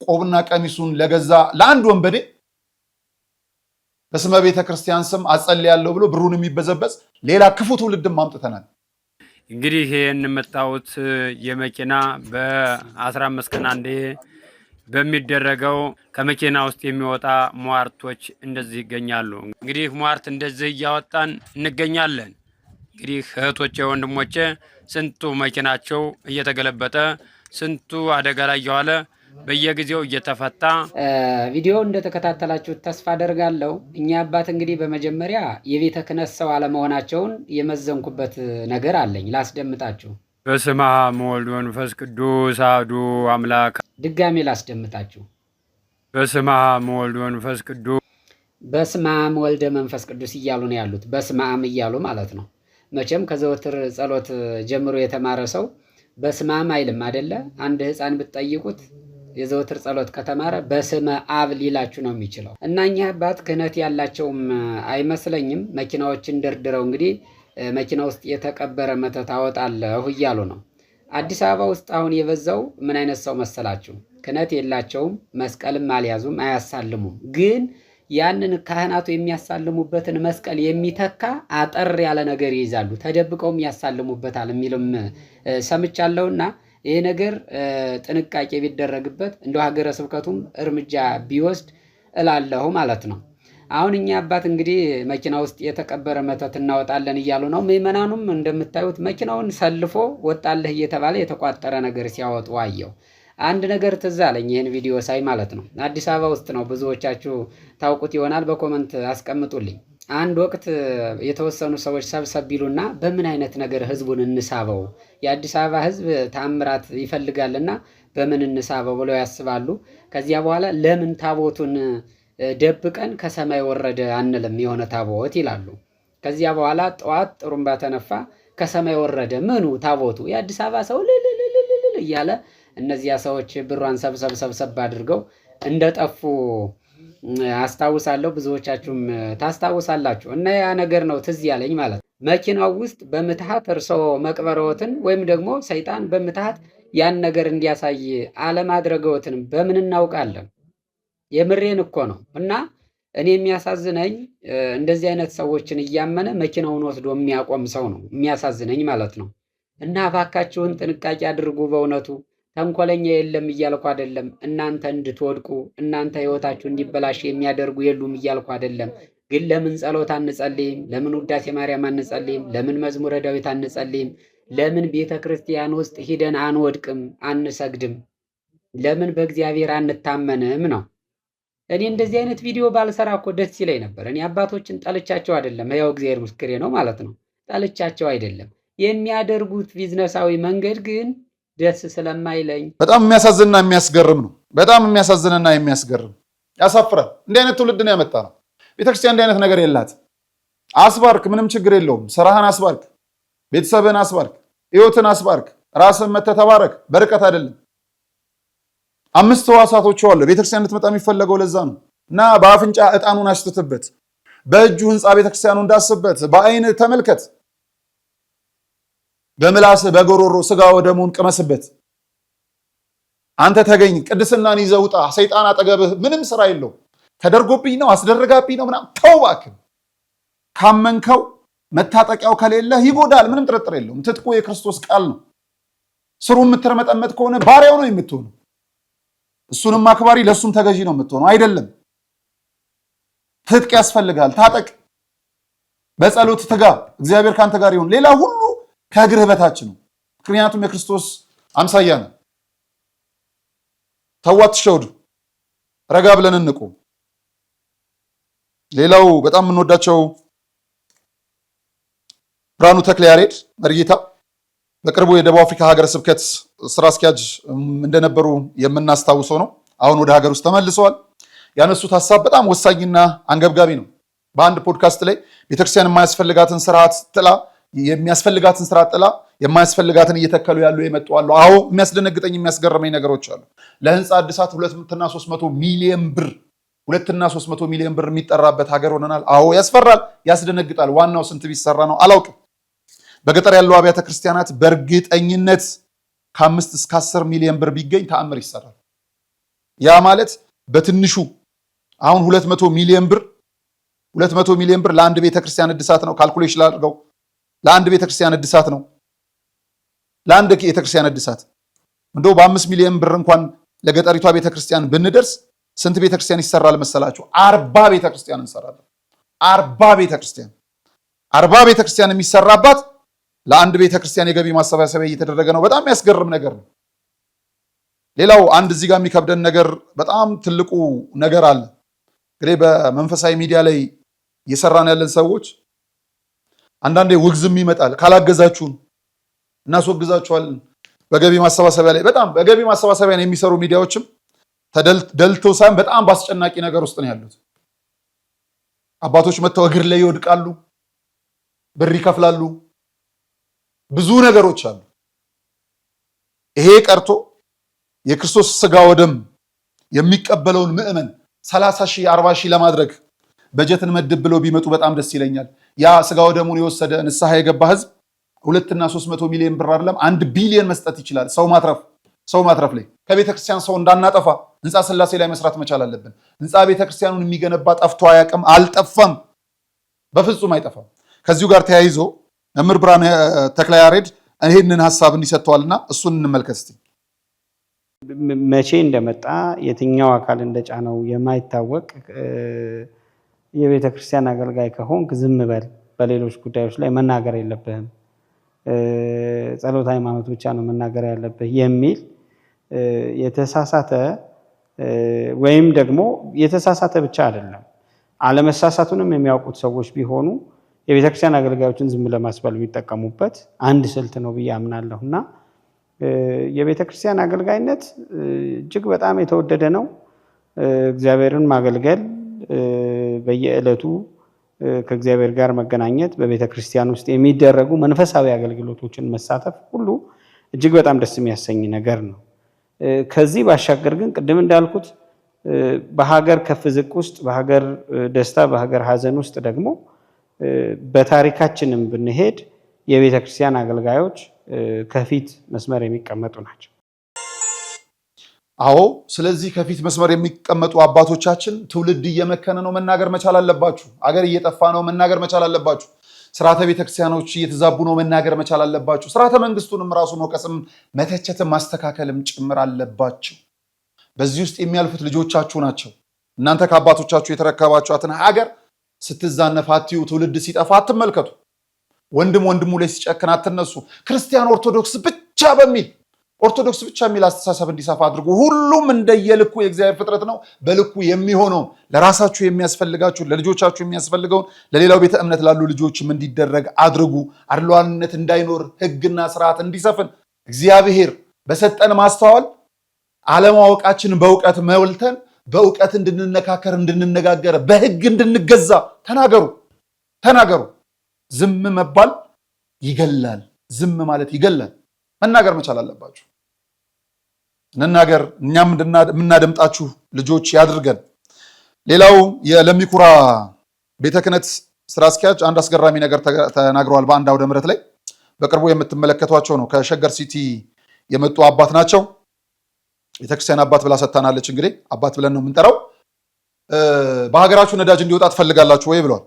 ቆብና ቀሚሱን ለገዛ ለአንድ ወንበዴ በስመ ቤተ ክርስቲያን ስም አጸልያለሁ ብሎ ብሩን የሚበዘበዝ ሌላ ክፉ ትውልድም አምጥተናል። እንግዲህ ይሄን የምታዩት የመኪና በ15 ቀን አንዴ በሚደረገው ከመኪና ውስጥ የሚወጣ ሟርቶች እንደዚህ ይገኛሉ። እንግዲህ ሟርት እንደዚህ እያወጣን እንገኛለን። እንግዲህ እህቶቼ ወንድሞቼ ስንቱ መኪናቸው እየተገለበጠ ስንቱ አደጋ ላይ እየዋለ በየጊዜው እየተፈታ ቪዲዮ እንደተከታተላችሁት ተስፋ አደርጋለሁ። እኛ አባት እንግዲህ በመጀመሪያ የቤተ ክህነት ሰው አለመሆናቸውን የመዘንኩበት ነገር አለኝ ላስደምጣችሁ። በስመ አብ ወወልድ ወመንፈስ ቅዱስ አሐዱ አምላክ። ድጋሜ ላስደምጣችሁ። በስመ አብ ወወልድ ወመንፈስ ቅዱስ። በስመ አብ ወልደ መንፈስ ቅዱስ እያሉ ነው ያሉት። በስመ አብ እያሉ ማለት ነው። መቼም ከዘወትር ጸሎት ጀምሮ የተማረ ሰው በስመ አብ አይልም አይደለ? አንድ ሕፃን ብትጠይቁት የዘወትር ጸሎት ከተማረ በስመ አብ ሊላችሁ ነው የሚችለው። እና እኛ አባት ክህነት ያላቸውም አይመስለኝም። መኪናዎችን ደርድረው እንግዲህ መኪና ውስጥ የተቀበረ መተት አወጣለሁ እያሉ ነው። አዲስ አበባ ውስጥ አሁን የበዛው ምን አይነት ሰው መሰላችሁ? ክህነት የላቸውም፣ መስቀልም አልያዙም፣ አያሳልሙም። ግን ያንን ካህናቱ የሚያሳልሙበትን መስቀል የሚተካ አጠር ያለ ነገር ይይዛሉ፣ ተደብቀውም ያሳልሙበታል የሚልም ሰምቻለሁና ይሄ ነገር ጥንቃቄ ቢደረግበት እንደው ሀገረ ስብከቱም እርምጃ ቢወስድ እላለሁ ማለት ነው። አሁን እኛ አባት እንግዲህ መኪና ውስጥ የተቀበረ መተት እናወጣለን እያሉ ነው። ምዕመናኑም እንደምታዩት መኪናውን ሰልፎ ወጣለህ እየተባለ የተቋጠረ ነገር ሲያወጡ አየው። አንድ ነገር ትዝ አለኝ ይህን ቪዲዮ ሳይ ማለት ነው። አዲስ አበባ ውስጥ ነው፣ ብዙዎቻችሁ ታውቁት ይሆናል። በኮመንት አስቀምጡልኝ። አንድ ወቅት የተወሰኑ ሰዎች ሰብሰብ ቢሉና በምን አይነት ነገር ህዝቡን እንሳበው፣ የአዲስ አበባ ህዝብ ታምራት ይፈልጋልና በምን እንሳበው ብለው ያስባሉ። ከዚያ በኋላ ለምን ታቦቱን ደብቀን ከሰማይ ወረደ አንልም የሆነ ታቦት ይላሉ። ከዚያ በኋላ ጠዋት ጥሩምባ ተነፋ፣ ከሰማይ ወረደ። ምኑ ታቦቱ? የአዲስ አበባ ሰው ልልልልል እያለ እነዚያ ሰዎች ብሯን ሰብሰብ አድርገው እንደጠፉ አስታውሳለሁ። ብዙዎቻችሁም ታስታውሳላችሁ። እና ያ ነገር ነው ትዝ ያለኝ ማለት ነው። መኪናው ውስጥ በምትሃት እርሶ መቅበረዎትን ወይም ደግሞ ሰይጣን በምትሃት ያን ነገር እንዲያሳይ አለማድረገዎትን በምን እናውቃለን? የምሬን እኮ ነው። እና እኔ የሚያሳዝነኝ እንደዚህ አይነት ሰዎችን እያመነ መኪናውን ወስዶ የሚያቆም ሰው ነው የሚያሳዝነኝ ማለት ነው። እና እባካችሁን ጥንቃቄ አድርጉ። በእውነቱ ተንኮለኛ የለም እያልኩ አይደለም። እናንተ እንድትወድቁ እናንተ ህይወታችሁ እንዲበላሽ የሚያደርጉ የሉም እያልኩ አይደለም። ግን ለምን ጸሎት አንጸልይም? ለምን ውዳሴ ማርያም አንጸልይም? ለምን መዝሙረ ዳዊት አንጸልይም? ለምን ቤተ ክርስቲያን ውስጥ ሂደን አንወድቅም፣ አንሰግድም? ለምን በእግዚአብሔር አንታመንም ነው። እኔ እንደዚህ አይነት ቪዲዮ ባልሰራ እኮ ደስ ይለኝ ነበር። እኔ አባቶችን ጠልቻቸው አይደለም፣ ያው እግዚአብሔር ምስክሬ ነው ማለት ነው። ጠልቻቸው አይደለም። የሚያደርጉት ቢዝነሳዊ መንገድ ግን ደስ ስለማይለኝ በጣም የሚያሳዝንና የሚያስገርም ነው። በጣም የሚያሳዝንና የሚያስገርም ያሳፍራል። እንዲህ አይነት ትውልድ ነው ያመጣ ነው። ቤተክርስቲያን እንዲህ አይነት ነገር የላት። አስባርክ፣ ምንም ችግር የለውም። ስራህን አስባርክ፣ ቤተሰብህን አስባርክ፣ ህይወትን አስባርክ፣ ራስን መተህ ተባረክ። በርቀት አይደለም። 5 ሕዋሳቶች አሉ። ቤተክርስቲያን እንድትመጣ የሚፈለገው ለዛ ነው። እና በአፍንጫ ዕጣኑን አሽትትበት፣ በእጁ ህንፃ ቤተክርስቲያኑ እንዳስበት፣ በአይን ተመልከት፣ በምላስ በጎሮሮ ስጋ ወደሙን ቅመስበት። አንተ ተገኝ፣ ቅድስናን ይዘህ ውጣ። ሰይጣን አጠገብህ ምንም ስራ የለው። ተደርጎብኝ ነው አስደረጋብኝ ነው ምናምን ተው እባክህ። ካመንከው መታጠቂያው ከሌለህ ይጎዳል። ምንም ጥርጥር የለውም። ትጥቁ የክርስቶስ ቃል ነው። ስሩ የምትረመጠመጥ ከሆነ ባሪያው ነው የምትሆነው። እሱንም አክባሪ ለእሱም ተገዢ ነው የምትሆነው አይደለም። ትጥቅ ያስፈልጋል። ታጠቅ፣ በጸሎት ትጋ፣ እግዚአብሔር ካንተ ጋር ይሁን። ሌላ ሁሉ ከእግርህ በታች ነው። ምክንያቱም የክርስቶስ አምሳያ ነው። ተዋት ሸውዱ፣ ረጋ ብለን እንቁም። ሌላው በጣም የምንወዳቸው ብርሃኑ ተክለያሬድ መርጌታ በቅርቡ የደቡብ አፍሪካ ሀገረ ስብከት ስራ አስኪያጅ እንደነበሩ የምናስታውሰው ነው። አሁን ወደ ሀገር ውስጥ ተመልሰዋል። ያነሱት ሀሳብ በጣም ወሳኝና አንገብጋቢ ነው። በአንድ ፖድካስት ላይ ቤተክርስቲያን የማያስፈልጋትን ስርዓት ጥላ የሚያስፈልጋትን ስርዓት ጥላ የማያስፈልጋትን እየተከሉ ያሉ የመጡ አሉ። አዎ የሚያስደነግጠኝ የሚያስገርመኝ ነገሮች አሉ። ለህንፃ እድሳት 200 እና 300 ሚሊዮን ብር 2 እና 300 ሚሊዮን ብር የሚጠራበት ሀገር ሆነናል። አዎ ያስፈራል፣ ያስደነግጣል። ዋናው ስንት ቢሰራ ነው አላውቅም። በገጠር ያሉ አብያተ ክርስቲያናት በእርግጠኝነት ከ5 እስከ 10 ሚሊዮን ብር ቢገኝ ተአምር ይሰራል። ያ ማለት በትንሹ አሁን 200 ሚሊዮን ብር ለአንድ ቤተክርስቲያን እድሳት ነው። ካልኩሌሽን አድርገው፣ ለአንድ ቤተክርስቲያን እድሳት ነው። ለአንድ ቤተክርስቲያን እድሳት እንደው በ5 ሚሊዮን ብር እንኳን ለገጠሪቷ ቤተክርስቲያን ብንደርስ ስንት ቤተክርስቲያን ይሰራል መሰላችሁ? 40 ቤተክርስቲያን እንሰራለን። 40 ቤተክርስቲያን የሚሰራባት ለአንድ ቤተክርስቲያን የገቢ ማሰባሰቢያ እየተደረገ ነው። በጣም የሚያስገርም ነገር ነው። ሌላው አንድ እዚህ ጋር የሚከብደን ነገር በጣም ትልቁ ነገር አለ። እንግዲህ በመንፈሳዊ ሚዲያ ላይ እየሰራን ያለን ሰዎች አንዳንዴ ውግዝም ይመጣል። ካላገዛችሁን እናስወግዛችኋለን። በገቢ ማሰባሰቢያ ላይ በጣም በገቢ ማሰባሰቢያ የሚሰሩ ሚዲያዎችም ደልተው ሳይሆን በጣም በአስጨናቂ ነገር ውስጥ ነው ያሉት። አባቶች መጥተው እግር ላይ ይወድቃሉ፣ ብር ይከፍላሉ፣ ብዙ ነገሮች አሉ። ይሄ ቀርቶ የክርስቶስ ስጋ ወደም የሚቀበለውን ምዕመን 30 ሺህ 40 ሺህ ለማድረግ በጀትን መድብ ብለው ቢመጡ በጣም ደስ ይለኛል። ያ ስጋ ወደሙን የወሰደ ንስሐ የገባ ህዝብ 2 እና 300 ሚሊዮን ብር አይደለም 1 ቢሊዮን መስጠት ይችላል። ሰው ማትረፍ ላይ ከቤተ ክርስቲያን ሰው እንዳናጠፋ ህንፃ ስላሴ ላይ መስራት መቻል አለብን። ህንፃ ቤተ ክርስቲያኑን የሚገነባ ጠፍቶ አያውቅም፣ አልጠፋም፣ በፍጹም አይጠፋም። ከዚሁ ጋር ተያይዞ መምህር ብርሃኑ ተክለያሬድ ይህንን ሀሳብ እንዲሰጥተዋልና እሱን እንመልከት እስቲ። መቼ እንደመጣ የትኛው አካል እንደጫነው የማይታወቅ የቤተ ክርስቲያን አገልጋይ ከሆንክ ዝም በል፣ በሌሎች ጉዳዮች ላይ መናገር የለብህም፣ ጸሎት ሃይማኖት ብቻ ነው መናገር ያለብህ የሚል የተሳሳተ ወይም ደግሞ የተሳሳተ ብቻ አይደለም አለመሳሳቱንም የሚያውቁት ሰዎች ቢሆኑ የቤተክርስቲያን አገልጋዮችን ዝም ለማስባል የሚጠቀሙበት አንድ ስልት ነው ብዬ አምናለሁና የቤተክርስቲያን አገልጋይነት እጅግ በጣም የተወደደ ነው። እግዚአብሔርን ማገልገል፣ በየዕለቱ ከእግዚአብሔር ጋር መገናኘት፣ በቤተክርስቲያን ውስጥ የሚደረጉ መንፈሳዊ አገልግሎቶችን መሳተፍ ሁሉ እጅግ በጣም ደስ የሚያሰኝ ነገር ነው። ከዚህ ባሻገር ግን ቅድም እንዳልኩት በሀገር ከፍ ዝቅ ውስጥ፣ በሀገር ደስታ፣ በሀገር ሀዘን ውስጥ ደግሞ በታሪካችንም ብንሄድ የቤተክርስቲያን አገልጋዮች ከፊት መስመር የሚቀመጡ ናቸው። አዎ፣ ስለዚህ ከፊት መስመር የሚቀመጡ አባቶቻችን ትውልድ እየመከነ ነው፣ መናገር መቻል አለባችሁ። አገር እየጠፋ ነው፣ መናገር መቻል አለባችሁ። ስርዓተ ቤተክርስቲያኖች እየተዛቡ ነው፣ መናገር መቻል አለባችሁ። ስርዓተ መንግስቱንም ራሱ መውቀስም መተቸትም ማስተካከልም ጭምር አለባችሁ። በዚህ ውስጥ የሚያልፉት ልጆቻችሁ ናቸው። እናንተ ከአባቶቻችሁ የተረከባችኋትን ሀገር ስትዛነፍ አትዩ፣ ትውልድ ሲጠፋ አትመልከቱ፣ ወንድም ወንድሙ ላይ ሲጨክን አትነሱ። ክርስቲያን ኦርቶዶክስ ብቻ የሚል አስተሳሰብ እንዲሰፋ አድርጉ። ሁሉም እንደየልኩ የእግዚአብሔር ፍጥረት ነው። በልኩ የሚሆነው ለራሳችሁ የሚያስፈልጋችሁ፣ ለልጆቻችሁ የሚያስፈልገውን ለሌላው ቤተ እምነት ላሉ ልጆችም እንዲደረግ አድርጉ። አድሏዊነት እንዳይኖር፣ ሕግና ስርዓት እንዲሰፍን እግዚአብሔር በሰጠን ማስተዋል አለማወቃችን በእውቀት መውልተን በእውቀት እንድንነካከር፣ እንድንነጋገር፣ በሕግ እንድንገዛ ተናገሩ። ዝም መባል ይገላል። ዝም ማለት ይገላል። መናገር መቻል አለባችሁ። እንናገር። እኛም የምናደምጣችሁ ልጆች ያድርገን። ሌላው የለሚኩራ ቤተ ክህነት ስራ አስኪያጅ አንድ አስገራሚ ነገር ተናግረዋል። በአንድ አውደ ምሕረት ላይ በቅርቡ የምትመለከቷቸው ነው። ከሸገር ሲቲ የመጡ አባት ናቸው። ቤተክርስቲያን አባት ብላ ሰጥታናለች። እንግዲህ አባት ብለን ነው የምንጠራው። በሀገራችሁ ነዳጅ እንዲወጣ ትፈልጋላችሁ ወይ ብለዋል።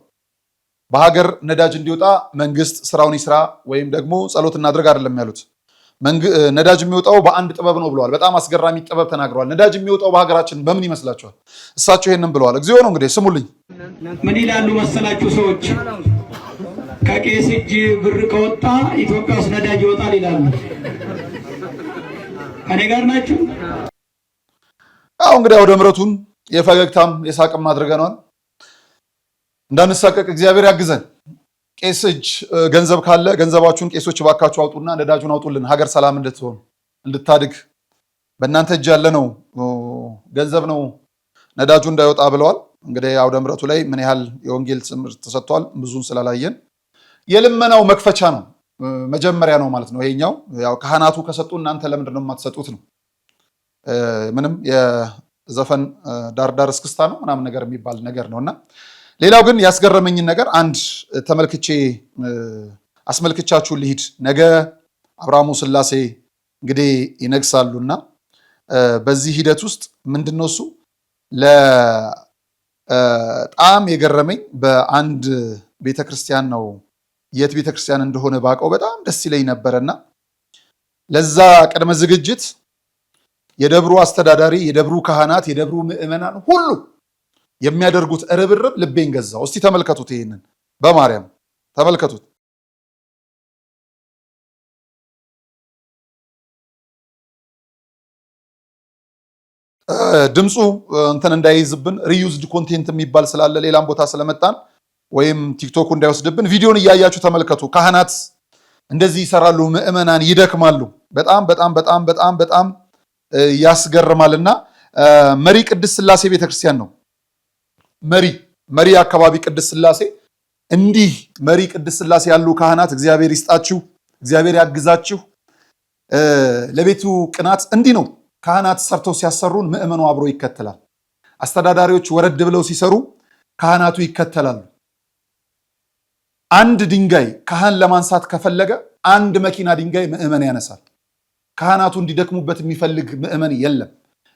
በሀገር ነዳጅ እንዲወጣ መንግስት ስራውን ይስራ ወይም ደግሞ ጸሎት እናድርግ አይደለም ያሉት። ነዳጅ የሚወጣው በአንድ ጥበብ ነው ብለዋል። በጣም አስገራሚ ጥበብ ተናግረዋል። ነዳጅ የሚወጣው በሀገራችን በምን ይመስላችኋል? እሳቸው ይሄንን ብለዋል። እግዚኦ ነው እንግዲህ ስሙልኝ። ምን ይላሉ መሰላችሁ ሰዎች? ከቄስ እጅ ብር ከወጣ ኢትዮጵያ ውስጥ ነዳጅ ይወጣል ይላሉ። ከኔ ጋር ናችሁ? አዎ እንግዲህ አውደ ምሕረቱን የፈገግታም የሳቅም አድርገናል። እንዳንሳቀቅ እግዚአብሔር ያግዘን። ቄስ እጅ ገንዘብ ካለ ገንዘባችሁን ቄሶች ባካችሁ አውጡና ነዳጁን አውጡልን፣ ሀገር ሰላም እንድትሆን እንድታድግ በእናንተ እጅ ያለ ነው ገንዘብ ነው ነዳጁ እንዳይወጣ ብለዋል። እንግዲህ አውደ ምሕረቱ ላይ ምን ያህል የወንጌል ትምህርት ተሰጥቷል ብዙን ስላላየን የልመናው መክፈቻ ነው፣ መጀመሪያ ነው ማለት ነው። ይሄኛው ያው ካህናቱ ከሰጡ እናንተ ለምንድን ነው የማትሰጡት ነው። ምንም የዘፈን ዳርዳር እስክስታ ነው ምናምን ነገር የሚባል ነገር ነውና ሌላው ግን ያስገረመኝን ነገር አንድ ተመልክቼ አስመልክቻችሁ ልሂድ። ነገ አብርሃሙ ስላሴ እንግዲህ ይነግሳሉና በዚህ ሂደት ውስጥ ምንድነው እሱ በጣም የገረመኝ በአንድ ቤተክርስቲያን ነው። የት ቤተክርስቲያን እንደሆነ ባውቀው በጣም ደስ ይለኝ ነበርና ለዛ ቅድመ ዝግጅት የደብሩ አስተዳዳሪ፣ የደብሩ ካህናት፣ የደብሩ ምዕመናን ሁሉ የሚያደርጉት ርብርብ ልቤን ገዛው። እስቲ ተመልከቱት፣ ይሄንን በማርያም ተመልከቱት። ድምፁ እንትን እንዳይዝብን ሪዩዝድ ኮንቴንት የሚባል ስላለ ሌላም ቦታ ስለመጣን ወይም ቲክቶክ እንዳይወስድብን ቪዲዮን እያያችሁ ተመልከቱ። ካህናት እንደዚህ ይሰራሉ፣ ምዕመናን ይደክማሉ። በጣም በጣም በጣም በጣም በጣም ያስገርማልና መሪ ቅድስት ሥላሴ ቤተክርስቲያን ነው። መሪ አካባቢ ቅድስት ሥላሴ እንዲህ መሪ ቅድስት ሥላሴ ያሉ ካህናት እግዚአብሔር ይስጣችሁ፣ እግዚአብሔር ያግዛችሁ። ለቤቱ ቅናት እንዲህ ነው። ካህናት ሰርተው ሲያሰሩን ምዕመኑ አብሮ ይከተላል። አስተዳዳሪዎች ወረድ ብለው ሲሰሩ ካህናቱ ይከተላሉ። አንድ ድንጋይ ካህን ለማንሳት ከፈለገ አንድ መኪና ድንጋይ ምዕመን ያነሳል። ካህናቱ እንዲደክሙበት የሚፈልግ ምዕመን የለም።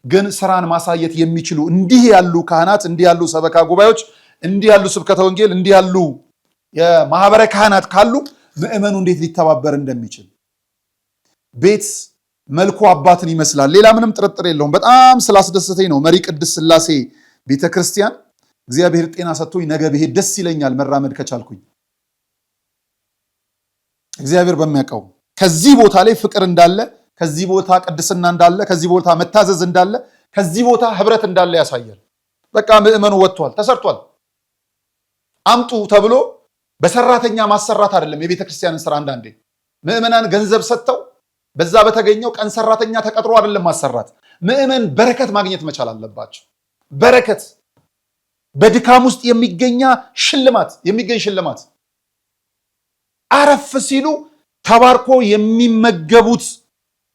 ግን ስራን ማሳየት የሚችሉ እንዲህ ያሉ ካህናት፣ እንዲህ ያሉ ሰበካ ጉባኤዎች፣ እንዲህ ያሉ ስብከተ ወንጌል፣ እንዲህ ያሉ የማህበረ ካህናት ካሉ ምዕመኑ እንዴት ሊተባበር እንደሚችል ቤት መልኩ አባትን ይመስላል። ሌላ ምንም ጥርጥር የለውም። በጣም ስላስደሰተኝ ነው መሪ ቅድስት ሥላሴ ቤተክርስቲያን እግዚአብሔር ጤና ሰጥቶኝ ነገ ብሄድ ደስ ይለኛል መራመድ ከቻልኩኝ። እግዚአብሔር በሚያውቀው ከዚህ ቦታ ላይ ፍቅር እንዳለ፣ ከዚህ ቦታ ቅድስና እንዳለ፣ ከዚህ ቦታ መታዘዝ እንዳለ፣ ከዚህ ቦታ ህብረት እንዳለ ያሳያል። በቃ ምእመኑ ወጥቷል፣ ተሰርቷል። አምጡ ተብሎ በሰራተኛ ማሰራት አይደለም የቤተ ክርስቲያንን ስራ። አንዳንዴ ምእመናን ገንዘብ ሰጥተው በዛ በተገኘው ቀን ሰራተኛ ተቀጥሮ አይደለም ማሰራት። ምእመን በረከት ማግኘት መቻል አለባቸው። በረከት በድካም ውስጥ የሚገኝ ሽልማት አረፍ ሲሉ ተባርኮ የሚመገቡት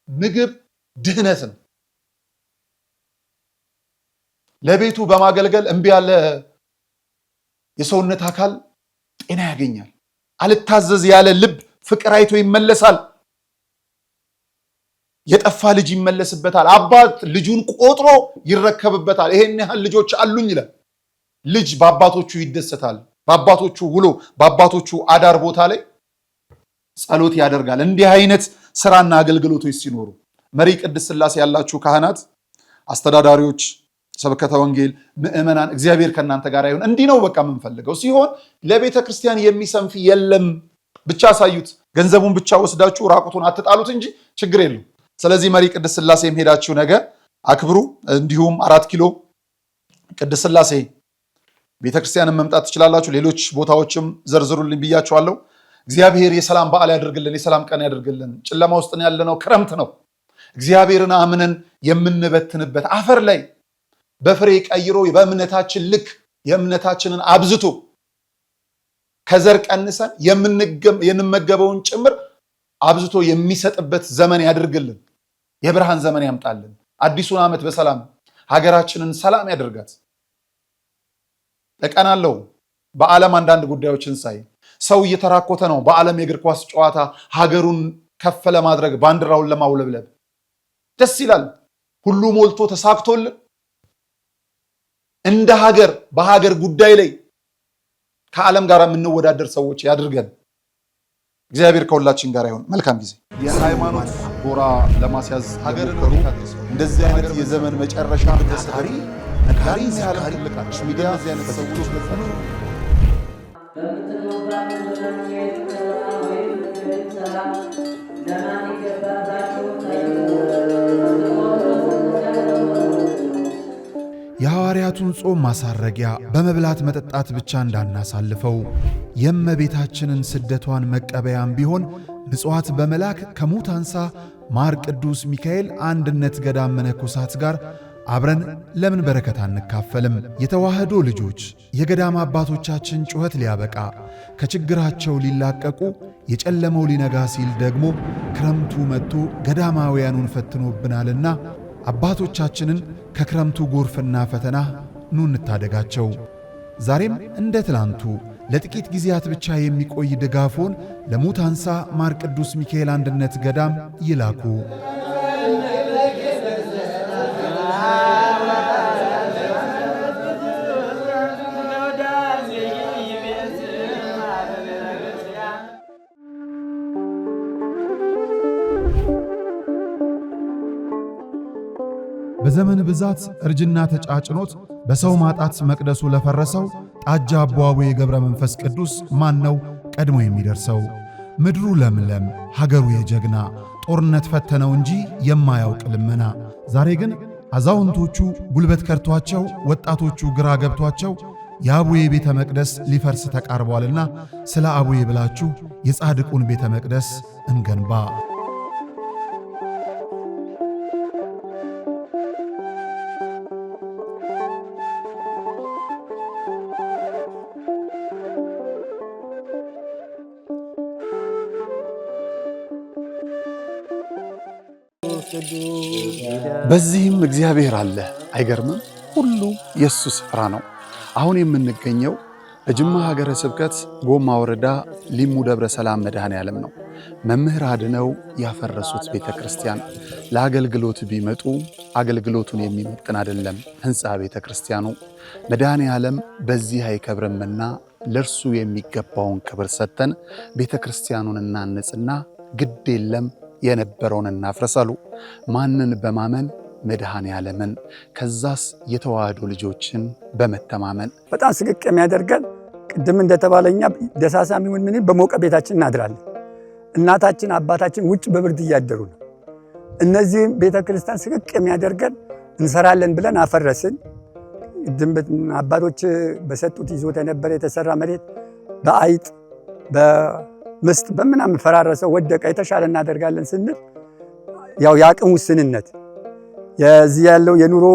ምግብ ድህነት ነው። ለቤቱ በማገልገል እምቢ ያለ የሰውነት አካል ጤና ያገኛል። አልታዘዝ ያለ ልብ ፍቅር አይቶ ይመለሳል። የጠፋ ልጅ ይመለስበታል። አባት ልጁን ቆጥሮ ይረከብበታል። ይሄን ያህል ልጆች አሉኝ ይላል። ልጅ በአባቶቹ ይደሰታል። በአባቶቹ ውሎ በአባቶቹ አዳር ቦታ ላይ ጸሎት ያደርጋል። እንዲህ አይነት ስራና አገልግሎቶች ሲኖሩ መሪ ቅድስት ሥላሴ ያላችሁ ካህናት፣ አስተዳዳሪዎች፣ ሰበከተ ወንጌል፣ ምእመናን እግዚአብሔር ከእናንተ ጋር ይሁን። እንዲህ ነው በቃ የምንፈልገው። ሲሆን ለቤተ ክርስቲያን የሚሰንፍ የለም። ብቻ አሳዩት። ገንዘቡን ብቻ ወስዳችሁ ራቁቱን አትጣሉት እንጂ ችግር የለው። ስለዚህ መሪ ቅድስት ሥላሴ ሄዳችሁ ነገ አክብሩ። እንዲሁም 4 ኪሎ ቅድስት ሥላሴ ቤተክርስቲያንን መምጣት ትችላላችሁ። ሌሎች ቦታዎችም ዘርዝሩልኝ ብያችኋለሁ። እግዚአብሔር የሰላም በዓል ያደርግልን፣ የሰላም ቀን ያደርግልን። ጨለማ ውስጥ ያለነው ክረምት ነው። እግዚአብሔርን አምነን የምንበትንበት አፈር ላይ በፍሬ ቀይሮ በእምነታችን ልክ የእምነታችንን አብዝቶ ከዘር ቀንሰን የምንመገበውን ጭምር አብዝቶ የሚሰጥበት ዘመን ያደርግልን። የብርሃን ዘመን ያምጣልን። አዲሱን ዓመት በሰላም ሀገራችንን ሰላም ያደርጋት። እቀናለሁ በዓለም አንዳንድ ጉዳዮችን ሳይ ሰው እየተራኮተ ነው። በዓለም የእግር ኳስ ጨዋታ ሀገሩን ከፍ ለማድረግ ባንዲራውን ለማውለብለብ ደስ ይላል። ሁሉ ሞልቶ ተሳክቶልን እንደ ሀገር በሀገር ጉዳይ ላይ ከዓለም ጋር የምንወዳደር ሰዎች ያድርገን። እግዚአብሔር ከሁላችን ጋር ይሁን። መልካም ጊዜ። የሃይማኖት ጎራ ለማስያዝ ሀገርን እንደዚህ አይነት የዘመን መጨረሻ ታሪ ነካሪ ያህል ልቃች ሚዲያ እዚህ አይነት ሰዎች የሐዋርያቱን ጾም ማሳረጊያ በመብላት መጠጣት ብቻ እንዳናሳልፈው የእመቤታችንን ስደቷን መቀበያም ቢሆን ምጽዋት በመላክ ከሙት አንሳ ማር ቅዱስ ሚካኤል አንድነት ገዳም መነኮሳት ጋር አብረን ለምን በረከት አንካፈልም? የተዋህዶ ልጆች የገዳም አባቶቻችን ጩኸት ሊያበቃ ከችግራቸው ሊላቀቁ የጨለመው ሊነጋ ሲል ደግሞ ክረምቱ መጥቶ ገዳማውያኑን ፈትኖብናልና አባቶቻችንን ከክረምቱ ጎርፍና ፈተና ኑ እንታደጋቸው። ዛሬም እንደ ትላንቱ ለጥቂት ጊዜያት ብቻ የሚቆይ ድጋፎን ለሙት አንሳ ማር ቅዱስ ሚካኤል አንድነት ገዳም ይላኩ። በዘመን ብዛት እርጅና ተጫጭኖት በሰው ማጣት መቅደሱ ለፈረሰው ጣጃ አቦአቡ የገብረ መንፈስ ቅዱስ ማን ነው ቀድሞ የሚደርሰው? ምድሩ ለምለም ሀገሩ የጀግና ጦርነት ፈተነው እንጂ የማያውቅ ልመና። ዛሬ ግን አዛውንቶቹ ጉልበት ከርቷቸው፣ ወጣቶቹ ግራ ገብቷቸው የአቡዬ ቤተ መቅደስ ሊፈርስ ተቃርቧልና ስለ አቡዬ ብላችሁ የጻድቁን ቤተ መቅደስ እንገንባ። በዚህም እግዚአብሔር አለ። አይገርምም? ሁሉ የሱ ስፍራ ነው። አሁን የምንገኘው በጅማ ሀገረ ስብከት ጎማ ወረዳ ሊሙ ደብረ ሰላም መድኃኔ ዓለም ነው። መምህር አድነው ያፈረሱት ቤተ ክርስቲያን ለአገልግሎት ቢመጡ አገልግሎቱን የሚመጥን አይደለም ሕንፃ ቤተ ክርስቲያኑ። መድኃኔ ዓለም በዚህ አይከብርምና ለእርሱ የሚገባውን ክብር ሰጥተን ቤተ ክርስቲያኑን እናንጽና ግድ የለም የነበረውን እናፍረሳሉ። ማንን በማመን መድኃኔ ዓለምን ከዛስ የተዋህዶ ልጆችን በመተማመን በጣም ስቅቅ የሚያደርገን ቅድም እንደተባለኛ ደሳሳም ይሁን ምን በሞቀ ቤታችን እናድራለን። እናታችን አባታችን ውጭ በብርድ እያደሩ ነው። እነዚህ ቤተክርስቲያን ስቅቅ የሚያደርገን እንሰራለን ብለን አፈረስን። አባቶች በሰጡት ይዞት የነበረ የተሰራ መሬት በአይጥ በምስጥ በምናምን ፈራረሰ፣ ወደቀ። የተሻለ እናደርጋለን ስንል ያው የአቅም ውስንነት የዚህ ያለው የኑሮ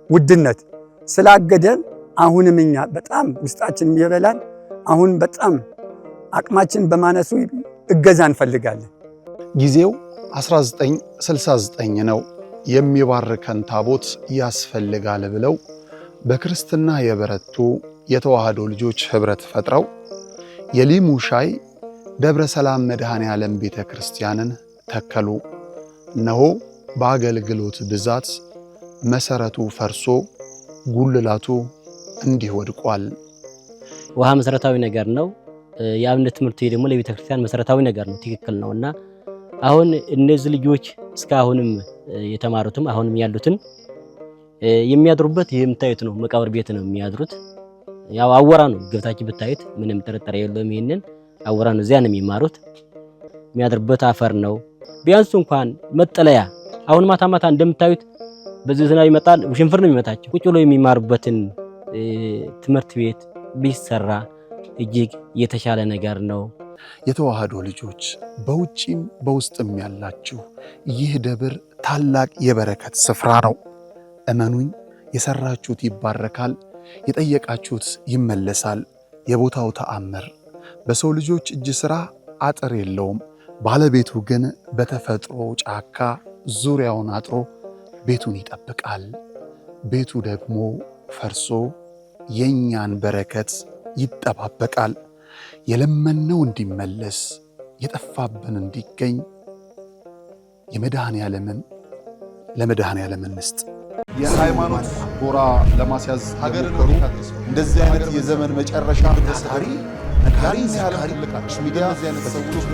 ውድነት ስላገደን አሁንም እኛ በጣም ውስጣችን ይበላል። አሁን በጣም አቅማችን በማነሱ እገዛ እንፈልጋለን። ጊዜው 1969 ነው። የሚባርከን ታቦት ያስፈልጋል ብለው በክርስትና የበረቱ የተዋህዶ ልጆች ህብረት ፈጥረው የሊሙ ሻይ ደብረ ሰላም መድኃኔ ዓለም ቤተ ክርስቲያንን ተከሉ። እነሆ በአገልግሎት ብዛት መሰረቱ ፈርሶ ጉልላቱ እንዲህ ወድቋል። ውሃ መሰረታዊ ነገር ነው። የአብነት ትምህርት ደግሞ ለቤተ ክርስቲያን መሰረታዊ ነገር ነው። ትክክል ነውና አሁን እነዚህ ልጆች እስካሁንም የተማሩትም አሁንም ያሉትን የሚያድሩበት የምታዩት ነው። መቃብር ቤት ነው የሚያድሩት። ያው አወራ ነው ገብታችሁ ብታዩት ምንም ጥርጥር የለውም። ይሄንን አወራ ነው። እዚያ ነው የሚማሩት። የሚያድሩበት አፈር ነው። ቢያንስ እንኳን መጠለያ አሁን ማታ ማታ እንደምታዩት በዚህ ዝናብ ይመጣል፣ ውሽንፍር ነው የሚመታቸው። ቁጭ ብለው የሚማሩበትን ትምህርት ቤት ቢሰራ እጅግ የተሻለ ነገር ነው። የተዋህዶ ልጆች በውጪም በውስጥም ያላችሁ ይህ ደብር ታላቅ የበረከት ስፍራ ነው። እመኑኝ፣ የሰራችሁት ይባረካል፣ የጠየቃችሁት ይመለሳል። የቦታው ተአምር በሰው ልጆች እጅ ሥራ አጥር የለውም። ባለቤቱ ግን በተፈጥሮ ጫካ ዙሪያውን አጥሮ ቤቱን ይጠብቃል። ቤቱ ደግሞ ፈርሶ የኛን በረከት ይጠባበቃል። የለመነው እንዲመለስ የጠፋብን እንዲገኝ የመድኃኔ ዓለምን ለመድኃኔ ዓለም እንስጥ። የሃይማኖት ጎራ ለማስያዝ ሀገር እንደዚህ አይነት የዘመን መጨረሻ ታሪ ያለ ትልቅ ሚዲያ እንደዚህ አይነት ሰዎች